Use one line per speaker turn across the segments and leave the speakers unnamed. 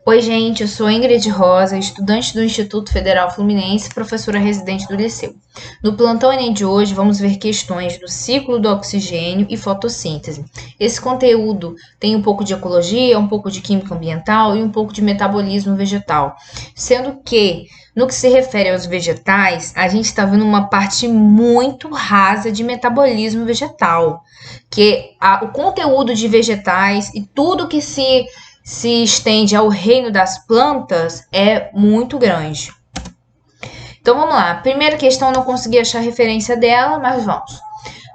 Oi, gente, eu sou Ingrid Rosa, estudante do Instituto Federal Fluminense, professora residente do Liceu. No plantão Enem de hoje, vamos ver questões do ciclo do oxigênio e fotossíntese. Esse conteúdo tem um pouco de ecologia, um pouco de química ambiental e um pouco de metabolismo vegetal, sendo que, no que se refere aos vegetais, a gente está vendo uma parte muito rasa de metabolismo vegetal, que o conteúdo de vegetais e tudo que se estende ao reino das plantas é muito grande. Então vamos lá. Primeira questão, não consegui achar referência dela, mas vamos.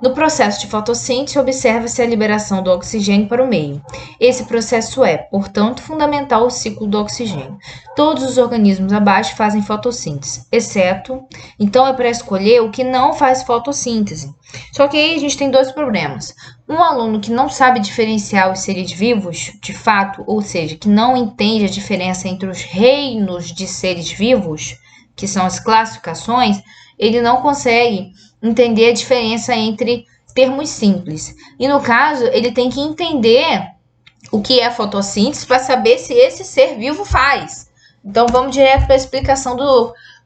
No processo de fotossíntese, observa-se a liberação do oxigênio para o meio. Esse processo é, portanto, fundamental ao ciclo do oxigênio. Todos os organismos abaixo fazem fotossíntese, exceto, então é para escolher o que não faz fotossíntese. Só que aí a gente tem dois problemas. Um aluno que não sabe diferenciar os seres vivos, de fato, ou seja, que não entende a diferença entre os reinos de seres vivos, que são as classificações, ele não consegue entender a diferença entre termos simples. E no caso, ele tem que entender o que é fotossíntese para saber se esse ser vivo faz. Então vamos direto para a explicação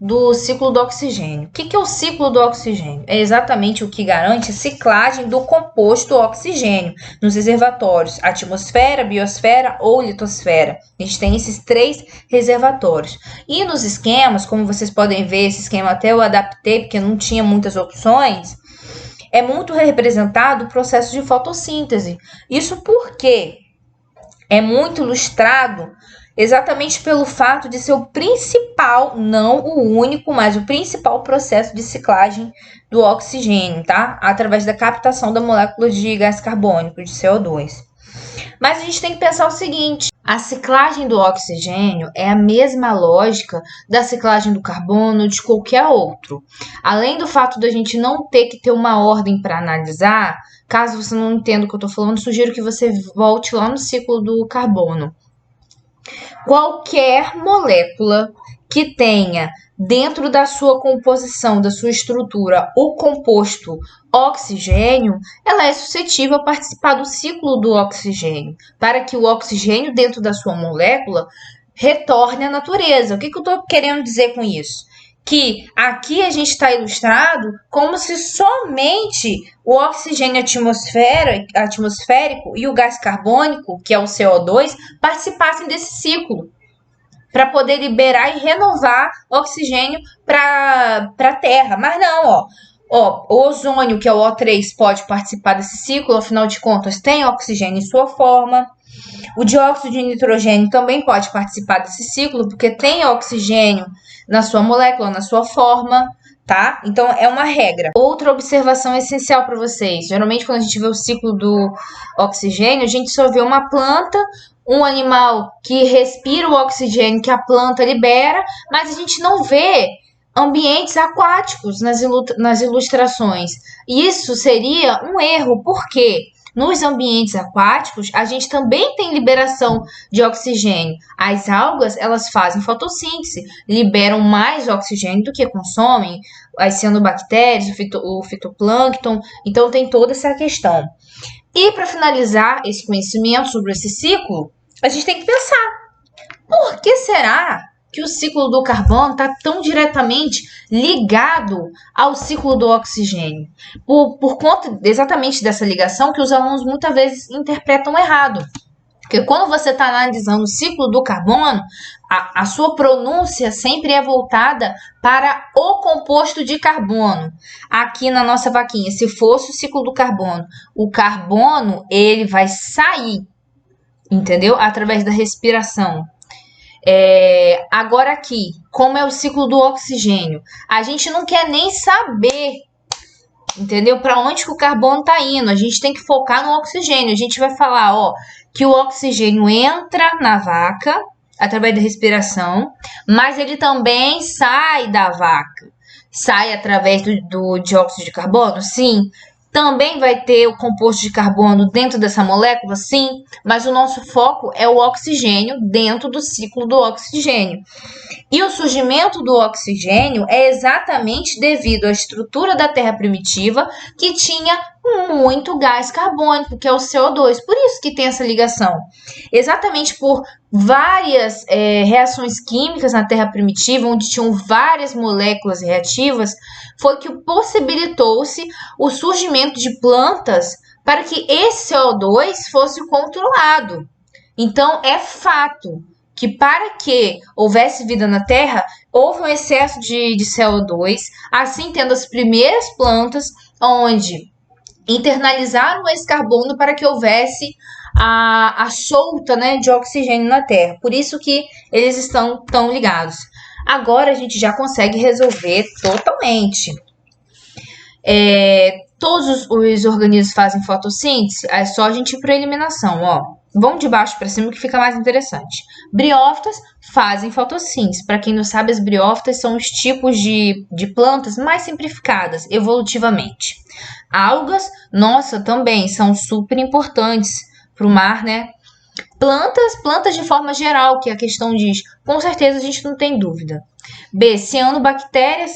do ciclo do oxigênio. O que é o ciclo do oxigênio? É exatamente o que garante a ciclagem do composto oxigênio nos reservatórios, atmosfera, biosfera ou litosfera. A gente tem esses três reservatórios. E nos esquemas, como vocês podem ver, esse esquema até eu adaptei, porque não tinha muitas opções, é muito representado o processo de fotossíntese. Isso porque é muito ilustrado exatamente pelo fato de ser o principal, não o único, mas o principal processo de ciclagem do oxigênio, tá? Através da captação da molécula de gás carbônico, de CO2. Mas a gente tem que pensar o seguinte: a ciclagem do oxigênio é a mesma lógica da ciclagem do carbono, de qualquer outro. Além do fato da gente não ter que ter uma ordem para analisar, caso você não entenda o que eu estou falando, sugiro que você volte lá no ciclo do carbono. Qualquer molécula que tenha dentro da sua composição, da sua estrutura, o composto oxigênio, ela é suscetível a participar do ciclo do oxigênio, para que o oxigênio dentro da sua molécula retorne à natureza. O que eu estou querendo dizer com isso? Que aqui a gente está ilustrado como se somente o oxigênio atmosférico e o gás carbônico, que é o CO2, participassem desse ciclo, para poder liberar e renovar oxigênio para a Terra. Mas não, o ozônio, que é o O3, pode participar desse ciclo, afinal de contas tem oxigênio em sua forma. O dióxido de nitrogênio também pode participar desse ciclo, porque tem oxigênio na sua molécula, na sua forma, tá? Então, é uma regra. Outra observação essencial para vocês. Geralmente, quando a gente vê o ciclo do oxigênio, a gente só vê uma planta, um animal que respira o oxigênio que a planta libera, mas a gente não vê ambientes aquáticos nas ilustrações. Isso seria um erro, porque nos ambientes aquáticos, a gente também tem liberação de oxigênio. As algas, elas fazem fotossíntese, liberam mais oxigênio do que consomem, as cianobactérias, o fitoplâncton, então tem toda essa questão. E para finalizar esse conhecimento sobre esse ciclo, a gente tem que pensar, por que será que o ciclo do carbono está tão diretamente ligado ao ciclo do oxigênio? Por conta exatamente dessa ligação que os alunos muitas vezes interpretam errado. Porque quando você está analisando o ciclo do carbono, a sua pronúncia sempre é voltada para o composto de carbono. Aqui na nossa vaquinha, se fosse o ciclo do carbono, o carbono ele vai sair, entendeu? Através da respiração. Agora aqui, como é o ciclo do oxigênio, a gente não quer nem saber, entendeu? Para onde que o carbono está indo. A gente tem que focar no oxigênio. A gente vai falar, que o oxigênio entra na vaca através da respiração, mas ele também sai da vaca. Sai através do dióxido de carbono? Sim. Também vai ter o composto de carbono dentro dessa molécula? Sim, mas o nosso foco é o oxigênio dentro do ciclo do oxigênio. E o surgimento do oxigênio é exatamente devido à estrutura da Terra primitiva, que tinha muito gás carbônico, que é o CO2. Por isso que tem essa ligação. Exatamente por várias reações químicas na Terra primitiva, onde tinham várias moléculas reativas, foi que possibilitou-se o surgimento de plantas para que esse CO2 fosse controlado. Então, é fato que para que houvesse vida na Terra, houve um excesso de CO2, assim tendo as primeiras plantas onde internalizaram esse carbono para que houvesse a solta, né, de oxigênio na Terra. Por isso que eles estão tão ligados. Agora a gente já consegue resolver totalmente. Todos os organismos fazem fotossíntese, é só a gente ir para a eliminação, ó. Vamos de baixo para cima que fica mais interessante. Briófitas fazem fotossíntese. Para quem não sabe, as briófitas são os tipos de plantas mais simplificadas evolutivamente. Algas, nossa, também são super importantes para o mar, né? Plantas de forma geral, que a questão diz. Com certeza a gente não tem dúvida. B, cianobactérias.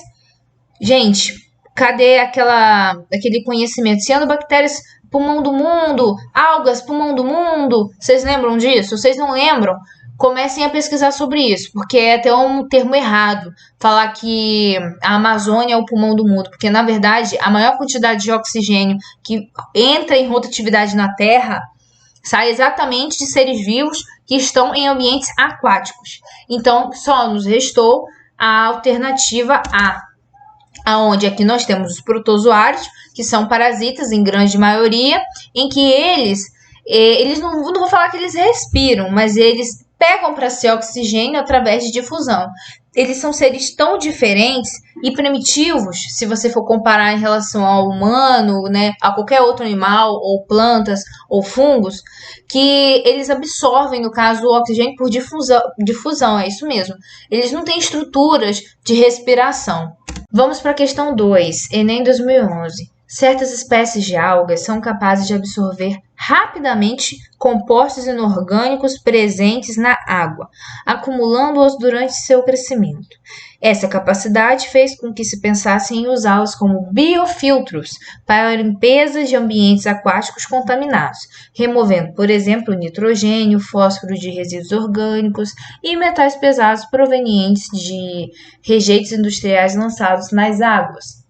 Gente, cadê aquele conhecimento? Cianobactérias, pulmão do mundo, algas, pulmão do mundo. Vocês lembram disso? Vocês não lembram? Comecem a pesquisar sobre isso, porque é até um termo errado falar que a Amazônia é o pulmão do mundo, porque na verdade a maior quantidade de oxigênio que entra em rotatividade na Terra sai exatamente de seres vivos que estão em ambientes aquáticos. Então só nos restou a alternativa A, aonde aqui nós temos os protozoários, que são parasitas em grande maioria, em que eles não vou falar que eles respiram, mas eles pegam para si oxigênio através de difusão. Eles são seres tão diferentes e primitivos, se você for comparar em relação ao humano, né, a qualquer outro animal, ou plantas, ou fungos, que eles absorvem, no caso, o oxigênio por difusão, é isso mesmo. Eles não têm estruturas de respiração. Vamos para a questão 2, Enem 2011. Certas espécies de algas são capazes de absorver rapidamente compostos inorgânicos presentes na água, acumulando-os durante seu crescimento. Essa capacidade fez com que se pensasse em usá-los como biofiltros para a limpeza de ambientes aquáticos contaminados, removendo, por exemplo, nitrogênio, fósforo de resíduos orgânicos e metais pesados provenientes de rejeitos industriais lançados nas águas.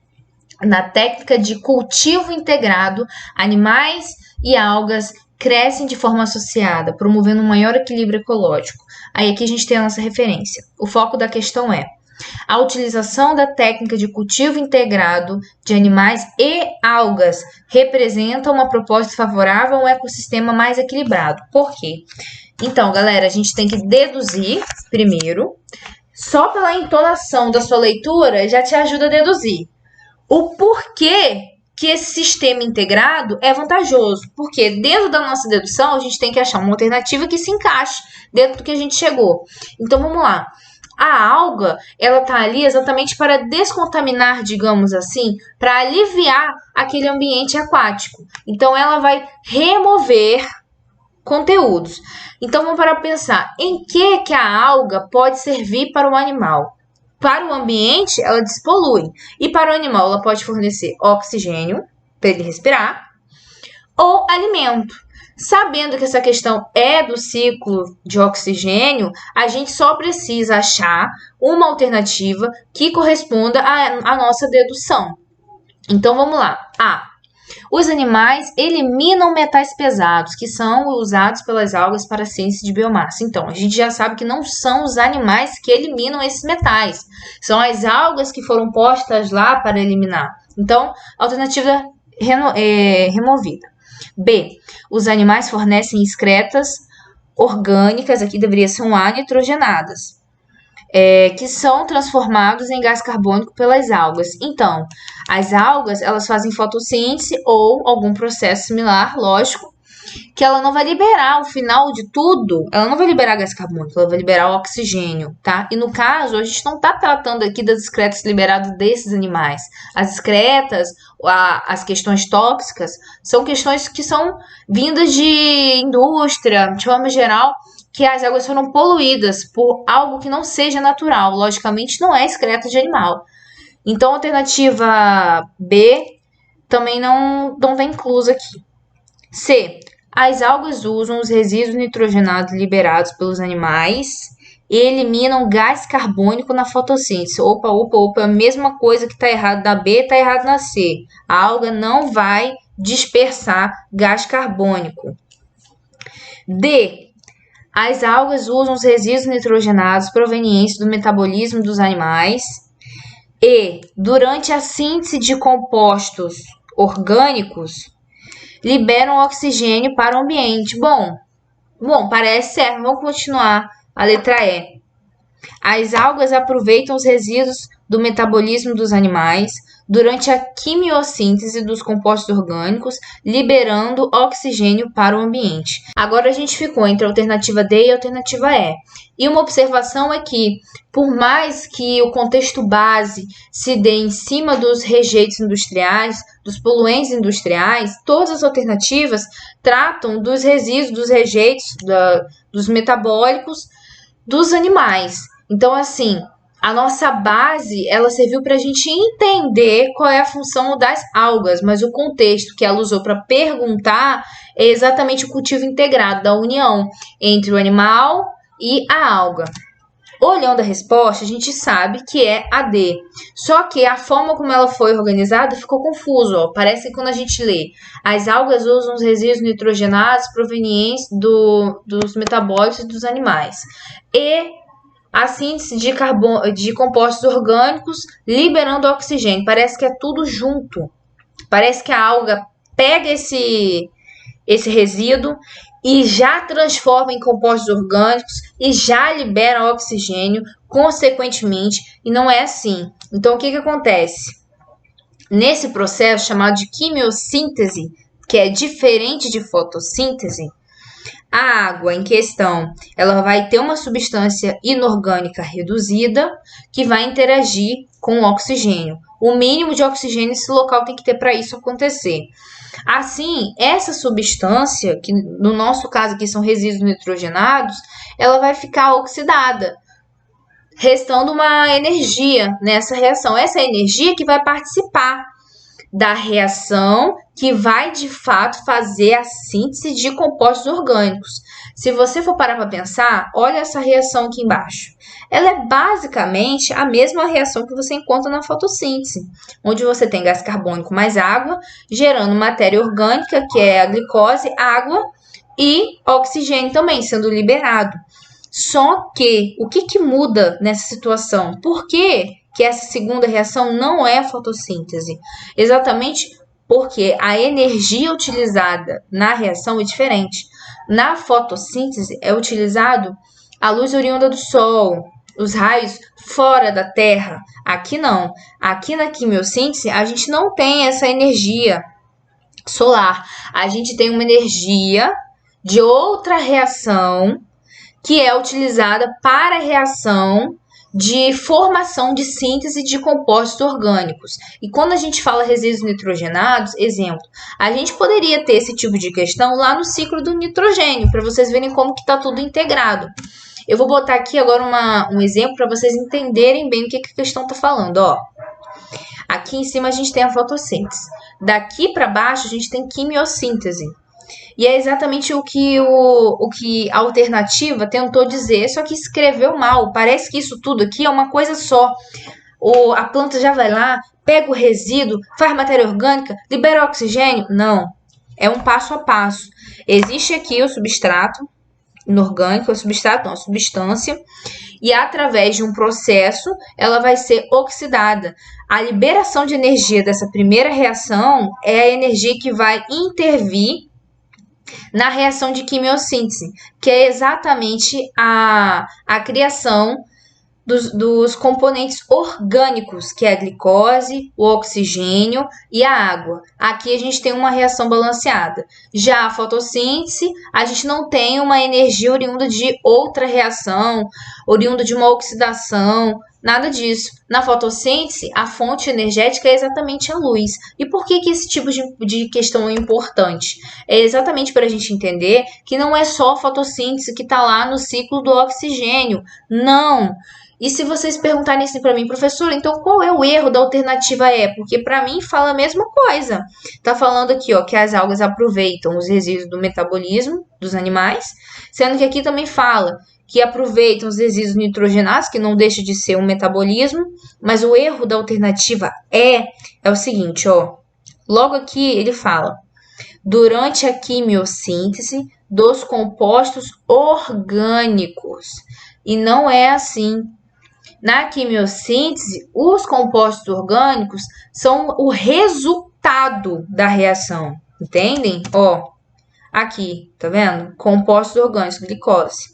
Na técnica de cultivo integrado, animais e algas crescem de forma associada, promovendo um maior equilíbrio ecológico. Aí aqui a gente tem a nossa referência. O foco da questão é a utilização da técnica de cultivo integrado de animais e algas representa uma proposta favorável a um ecossistema mais equilibrado. Por quê? Então, galera, a gente tem que deduzir primeiro. Só pela entonação da sua leitura já te ajuda a deduzir o porquê que esse sistema integrado é vantajoso. Porque dentro da nossa dedução, a gente tem que achar uma alternativa que se encaixe dentro do que a gente chegou. Então, vamos lá. A alga, ela está ali exatamente para descontaminar, digamos assim, para aliviar aquele ambiente aquático. Então, ela vai remover conteúdos. Então, vamos para pensar em que a alga pode servir para o animal. Para o ambiente, ela despolui. E para o animal, ela pode fornecer oxigênio para ele respirar ou alimento. Sabendo que essa questão é do ciclo de oxigênio, a gente só precisa achar uma alternativa que corresponda à nossa dedução. Então, vamos lá. A. Os animais eliminam metais pesados, que são usados pelas algas para a síntese de biomassa. Então, a gente já sabe que não são os animais que eliminam esses metais. São as algas que foram postas lá para eliminar. Então, alternativa removida. B. Os animais fornecem excretas orgânicas, aqui deveria ser um A, nitrogenadas, que são transformados em gás carbônico pelas algas. Então, as algas, elas fazem fotossíntese ou algum processo similar, lógico, que ela não vai liberar, ao final de tudo, ela não vai liberar gás carbônico, ela vai liberar oxigênio, tá? E no caso, a gente não tá tratando aqui das excretas liberadas desses animais. As excretas, as questões tóxicas, são questões que são vindas de indústria, de forma geral, que as águas foram poluídas por algo que não seja natural. Logicamente, não é excreta de animal. Então, a alternativa B também não vem incluso aqui. C. As algas usam os resíduos nitrogenados liberados pelos animais e eliminam gás carbônico na fotossíntese. Opa, a mesma coisa que está errado na B, está errado na C. A alga não vai dispersar gás carbônico. D. As algas usam os resíduos nitrogenados provenientes do metabolismo dos animais e, durante a síntese de compostos orgânicos, liberam oxigênio para o ambiente. Bom, parece certo. Vamos continuar a letra E. As algas aproveitam os resíduos do metabolismo dos animais durante a quimiossíntese dos compostos orgânicos, liberando oxigênio para o ambiente. Agora a gente ficou entre a alternativa D e a alternativa E. E uma observação é que, por mais que o contexto base se dê em cima dos rejeitos industriais, dos poluentes industriais, todas as alternativas tratam dos resíduos, dos rejeitos, dos metabólicos dos animais. Então, assim, a nossa base, ela serviu para a gente entender qual é a função das algas, mas o contexto que ela usou para perguntar é exatamente o cultivo integrado, da união entre o animal e a alga. Olhando a resposta, a gente sabe que é a D. Só que a forma como ela foi organizada ficou confuso. Ó. Parece que quando a gente lê, as algas usam os resíduos nitrogenados provenientes dos metabólitos dos animais. E a síntese de compostos orgânicos liberando oxigênio. Parece que é tudo junto. Parece que a alga pega esse resíduo e já transforma em compostos orgânicos e já libera oxigênio, consequentemente, e não é assim. Então, o que acontece? Nesse processo chamado de quimiossíntese, que é diferente de fotossíntese, a água em questão, ela vai ter uma substância inorgânica reduzida que vai interagir com o oxigênio. O mínimo de oxigênio esse local tem que ter para isso acontecer. Assim, essa substância, que no nosso caso aqui são resíduos nitrogenados, ela vai ficar oxidada, restando uma energia nessa reação. Essa energia que vai participar da reação que vai, de fato, fazer a síntese de compostos orgânicos. Se você for parar para pensar, olha essa reação aqui embaixo. Ela é basicamente a mesma reação que você encontra na fotossíntese, onde você tem gás carbônico mais água, gerando matéria orgânica, que é a glicose, água e oxigênio também sendo liberado. Só que, o que muda nessa situação? Por que essa segunda reação não é fotossíntese? Exatamente porque a energia utilizada na reação é diferente. Na fotossíntese é utilizado a luz oriunda do sol, os raios fora da Terra. Aqui não. Aqui na quimiossíntese a gente não tem essa energia solar. A gente tem uma energia de outra reação que é utilizada para a reação de formação de síntese de compostos orgânicos. E quando a gente fala resíduos nitrogenados, exemplo, a gente poderia ter esse tipo de questão lá no ciclo do nitrogênio, para vocês verem como que está tudo integrado. Eu vou botar aqui agora um exemplo para vocês entenderem bem o que a questão está falando. Ó. Aqui em cima a gente tem a fotossíntese. Daqui para baixo a gente tem quimiossíntese. E é exatamente o que a alternativa tentou dizer, só que escreveu mal. Parece que isso tudo aqui é uma coisa só. A planta já vai lá, pega o resíduo, faz matéria orgânica, libera oxigênio. Não, é um passo a passo. Existe aqui o substrato inorgânico, a substância, e através de um processo ela vai ser oxidada. A liberação de energia dessa primeira reação é a energia que vai intervir na reação de quimiossíntese, que é exatamente a criação dos componentes orgânicos, que é a glicose, o oxigênio e a água. Aqui a gente tem uma reação balanceada. Já a fotossíntese, a gente não tem uma energia oriunda de outra reação, oriunda de uma oxidação, Nada disso. Na fotossíntese, a fonte energética é exatamente a luz. E por que esse tipo de questão é importante? É exatamente para a gente entender que não é só a fotossíntese que está lá no ciclo do oxigênio. Não! E se vocês perguntarem assim para mim, professor, então qual é o erro da alternativa E? Porque para mim fala a mesma coisa. Tá falando aqui, ó, que as algas aproveitam os resíduos do metabolismo dos animais, sendo que aqui também fala que aproveitam os resíduos nitrogenados, que não deixa de ser um metabolismo, mas o erro da alternativa é o seguinte, ó. Logo aqui ele fala: durante a quimiossíntese dos compostos orgânicos. E não é assim. Na quimiossíntese, os compostos orgânicos são o resultado da reação, entendem? Ó, aqui, tá vendo? Compostos orgânicos, glicose,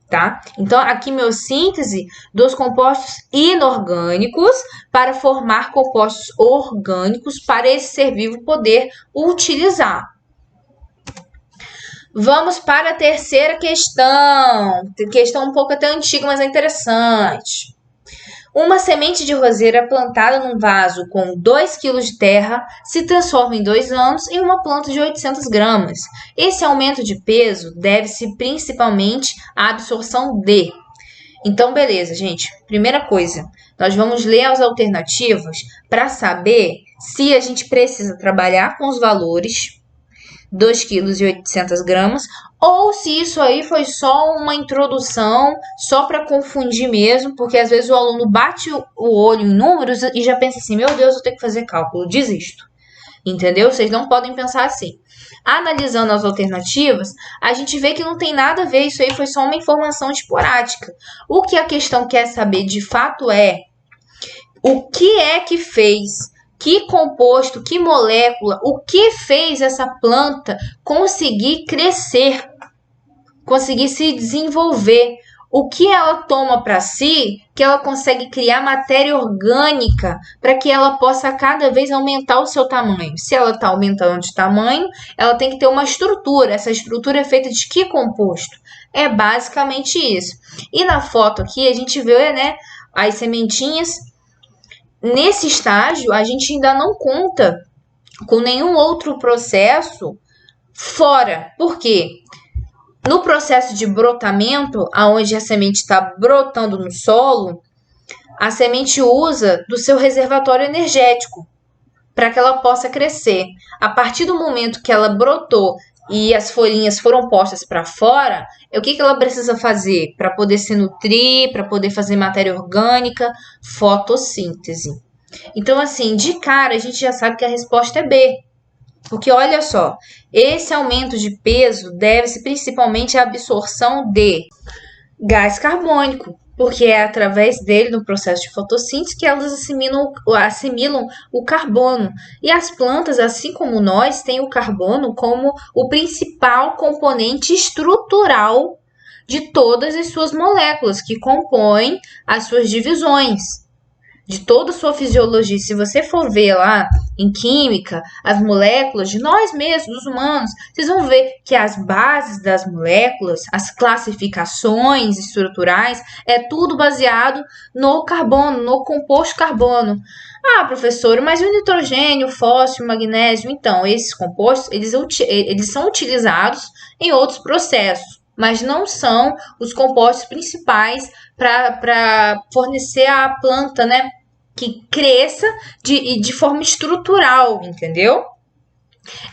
tá? Então, a quimiossíntese dos compostos inorgânicos para formar compostos orgânicos para esse ser vivo poder utilizar. Vamos para a terceira questão. Questão um pouco até antiga, mas é interessante. Uma semente de roseira plantada num vaso com 2 kg de terra se transforma em 2 anos em uma planta de 800 gramas. Esse aumento de peso deve-se principalmente à absorção de... Então, beleza, gente. Primeira coisa, nós vamos ler as alternativas para saber se a gente precisa trabalhar com os valores 2,8 kg, ou se isso aí foi só uma introdução, só para confundir mesmo, porque às vezes o aluno bate o olho em números e já pensa assim, meu Deus, eu tenho que fazer cálculo, desisto. Entendeu? Vocês não podem pensar assim. Analisando as alternativas, a gente vê que não tem nada a ver, isso aí foi só uma informação esporádica. O que a questão quer saber de fato é o que é que fez, que composto, que molécula, o que fez essa planta conseguir crescer, conseguir se desenvolver. O que ela toma para si, que ela consegue criar matéria orgânica para que ela possa cada vez aumentar o seu tamanho. Se ela está aumentando de tamanho, ela tem que ter uma estrutura. Essa estrutura é feita de que composto? É basicamente isso. E na foto aqui a gente vê, né, as sementinhas. Nesse estágio, a gente ainda não conta com nenhum outro processo fora. Por quê? No processo de brotamento, onde a semente está brotando no solo, a semente usa do seu reservatório energético para que ela possa crescer. A partir do momento que ela brotou e as folhinhas foram postas para fora, o que ela precisa fazer para poder se nutrir, para poder fazer matéria orgânica? Fotossíntese. Então, assim, de cara, a gente já sabe que a resposta é B. Porque, olha só, esse aumento de peso deve-se principalmente à absorção de gás carbônico, porque é através dele, no processo de fotossíntese, que elas assimilam o carbono. E as plantas, assim como nós, têm o carbono como o principal componente estrutural de todas as suas moléculas, que compõem as suas divisões, de toda a sua fisiologia. Se você for ver lá em química, as moléculas de nós mesmos, dos humanos, vocês vão ver que as bases das moléculas, as classificações estruturais, é tudo baseado no carbono, no composto carbono. Ah, professor, mas e o nitrogênio, o fósforo, o magnésio? Então, esses compostos, eles são utilizados em outros processos, mas não são os compostos principais para fornecer à planta, né, que cresça de forma estrutural, entendeu?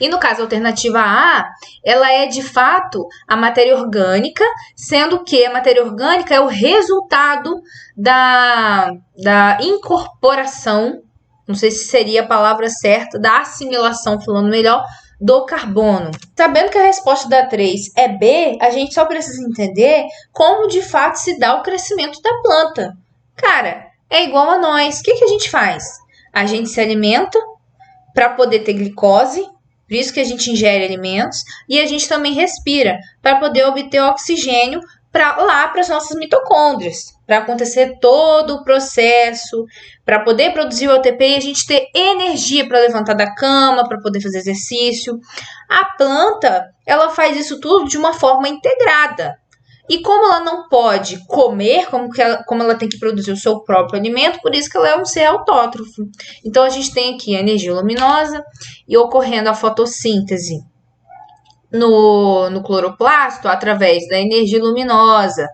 E no caso, a alternativa A, ela é de fato a matéria orgânica, sendo que a matéria orgânica é o resultado da incorporação, não sei se seria a palavra certa, da assimilação, falando melhor, do carbono. Sabendo que a resposta da 3 é B, a gente só precisa entender como de fato se dá o crescimento da planta. Cara, é igual a nós. O que a gente faz? A gente se alimenta para poder ter glicose, por isso que a gente ingere alimentos, e a gente também respira para poder obter oxigênio para as nossas mitocôndrias, para acontecer todo o processo, para poder produzir o ATP e a gente ter energia para levantar da cama, para poder fazer exercício. A planta, ela faz isso tudo de uma forma integrada. E como ela não pode comer, como ela tem que produzir o seu próprio alimento, por isso que ela é um ser autótrofo. Então, a gente tem aqui a energia luminosa e ocorrendo a fotossíntese no cloroplasto através da energia luminosa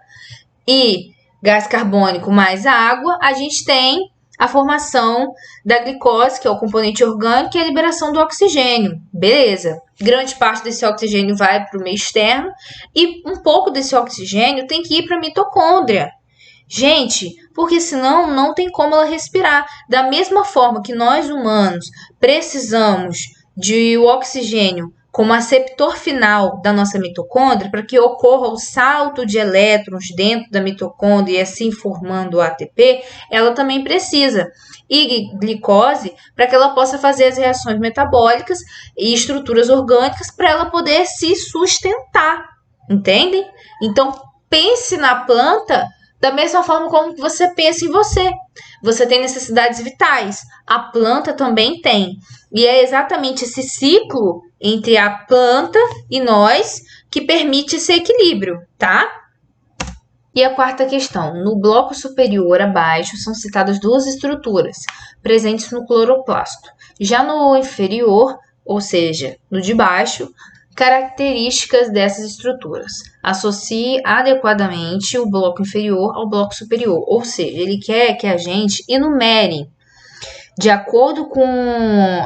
e gás carbônico mais água, a gente tem a formação da glicose, que é o componente orgânico, e a liberação do oxigênio. Beleza. Grande parte desse oxigênio vai para o meio externo e um pouco desse oxigênio tem que ir para a mitocôndria. Gente, porque senão não tem como ela respirar. Da mesma forma que nós humanos precisamos de oxigênio como aceptor final da nossa mitocôndria, para que ocorra o salto de elétrons dentro da mitocôndria e assim formando o ATP, ela também precisa. E glicose, para que ela possa fazer as reações metabólicas e estruturas orgânicas para ela poder se sustentar, entendem? Então, pense na planta da mesma forma como você pensa em você. Você tem necessidades vitais, a planta também tem. E é exatamente esse ciclo entre a planta e nós que permite esse equilíbrio, tá? E a quarta questão. No bloco superior abaixo são citadas duas estruturas presentes no cloroplasto. Já no inferior, ou seja, no de baixo, características dessas estruturas. Associe adequadamente o bloco inferior ao bloco superior, ou seja, ele quer que a gente enumere de acordo com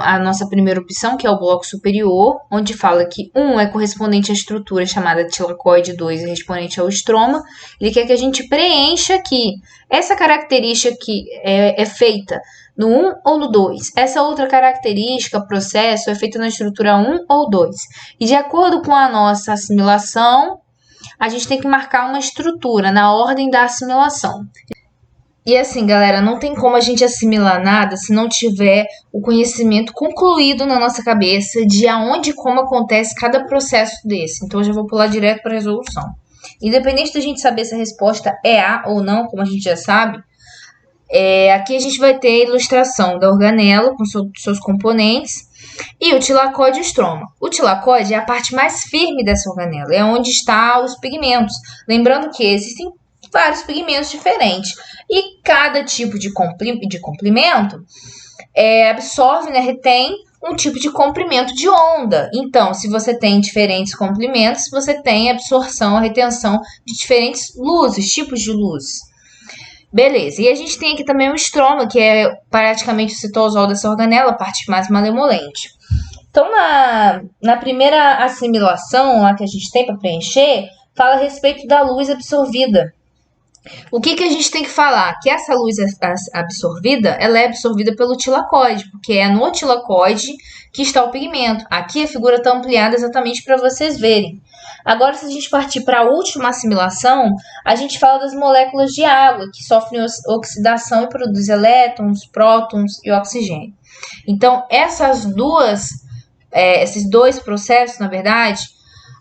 a nossa primeira opção, que é o bloco superior, onde fala que 1 é correspondente à estrutura chamada tilacoide, 2 é correspondente ao estroma. Ele quer que a gente preencha aqui essa característica que é feita no 1 ou no 2. Essa outra característica, processo, é feita na estrutura 1 ou 2. E de acordo com a nossa assimilação, a gente tem que marcar uma estrutura na ordem da assimilação. E assim, galera, não tem como a gente assimilar nada se não tiver o conhecimento concluído na nossa cabeça de aonde e como acontece cada processo desse. Então, eu já vou pular direto para a resolução. Independente da gente saber se a resposta é A ou não, como a gente já sabe, aqui a gente vai ter a ilustração da organela com seus componentes e o tilacoide e o estroma. O tilacoide é a parte mais firme dessa organela, é onde estão os pigmentos. Lembrando que existem vários pigmentos diferentes. E cada tipo de comprimento absorve, né, retém um tipo de comprimento de onda. Então, se você tem diferentes comprimentos, você tem absorção, a retenção de diferentes luzes, tipos de luz. Beleza, e a gente tem aqui também o estroma, que é praticamente o citosol dessa organela, a parte mais malemolente. Então, na primeira assimilação lá que a gente tem para preencher, fala a respeito da luz absorvida. O que a gente tem que falar? Que essa luz absorvida, ela é absorvida pelo tilacoide, porque é no tilacoide que está o pigmento. Aqui a figura está ampliada exatamente para vocês verem. Agora, se a gente partir para a última assimilação, a gente fala das moléculas de água, que sofrem oxidação e produzem elétrons, prótons e oxigênio. Então, esses dois processos, na verdade,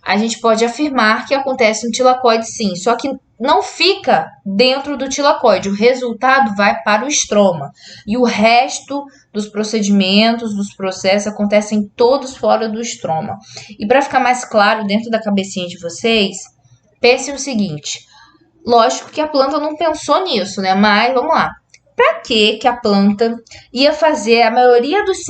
a gente pode afirmar que acontece no tilacoide sim, só que não fica dentro do tilacoide, o resultado vai para o estroma. E o resto dos procedimentos, dos processos, acontecem todos fora do estroma. E para ficar mais claro dentro da cabecinha de vocês, pensem o seguinte, lógico que a planta não pensou nisso, né? Mas vamos lá. Para que a planta ia fazer a maioria dos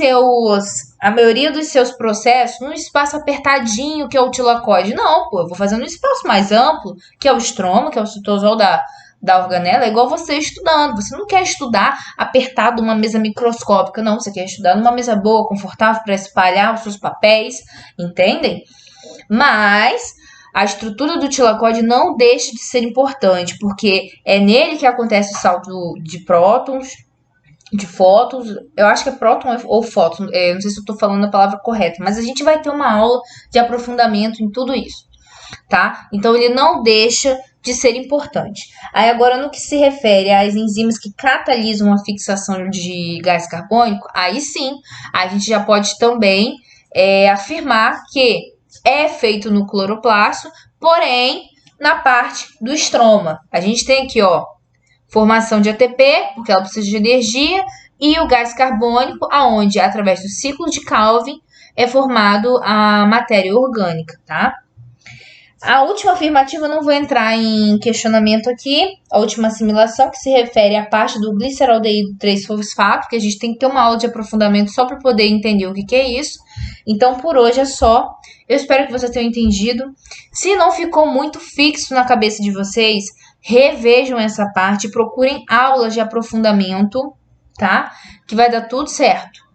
seus processos num espaço apertadinho, que é o tilacoide? Não, pô, eu vou fazer num espaço mais amplo, que é o estroma, que é o citosol da organela, é igual você estudando. Você não quer estudar apertado numa mesa microscópica, não. Você quer estudar numa mesa boa, confortável, para espalhar os seus papéis, entendem? Mas a estrutura do tilacoide não deixa de ser importante, porque é nele que acontece o salto de prótons, de fótons. Eu acho que é próton ou fóton, não sei se eu estou falando a palavra correta, mas a gente vai ter uma aula de aprofundamento em tudo isso, tá? Então, ele não deixa de ser importante. Aí, agora, no que se refere às enzimas que catalisam a fixação de gás carbônico, aí sim, a gente já pode também afirmar que é feito no cloroplasto, porém na parte do estroma. A gente tem aqui, ó, formação de ATP, porque ela precisa de energia, e o gás carbônico, aonde através do ciclo de Calvin é formado a matéria orgânica, tá? A última afirmativa eu não vou entrar em questionamento aqui. A última assimilação, que se refere à parte do gliceraldeído 3-fosfato, que a gente tem que ter uma aula de aprofundamento só para poder entender o que é isso. Então, por hoje é só. Eu espero que vocês tenham entendido. Se não ficou muito fixo na cabeça de vocês, revejam essa parte, procurem aulas de aprofundamento, tá? Que vai dar tudo certo.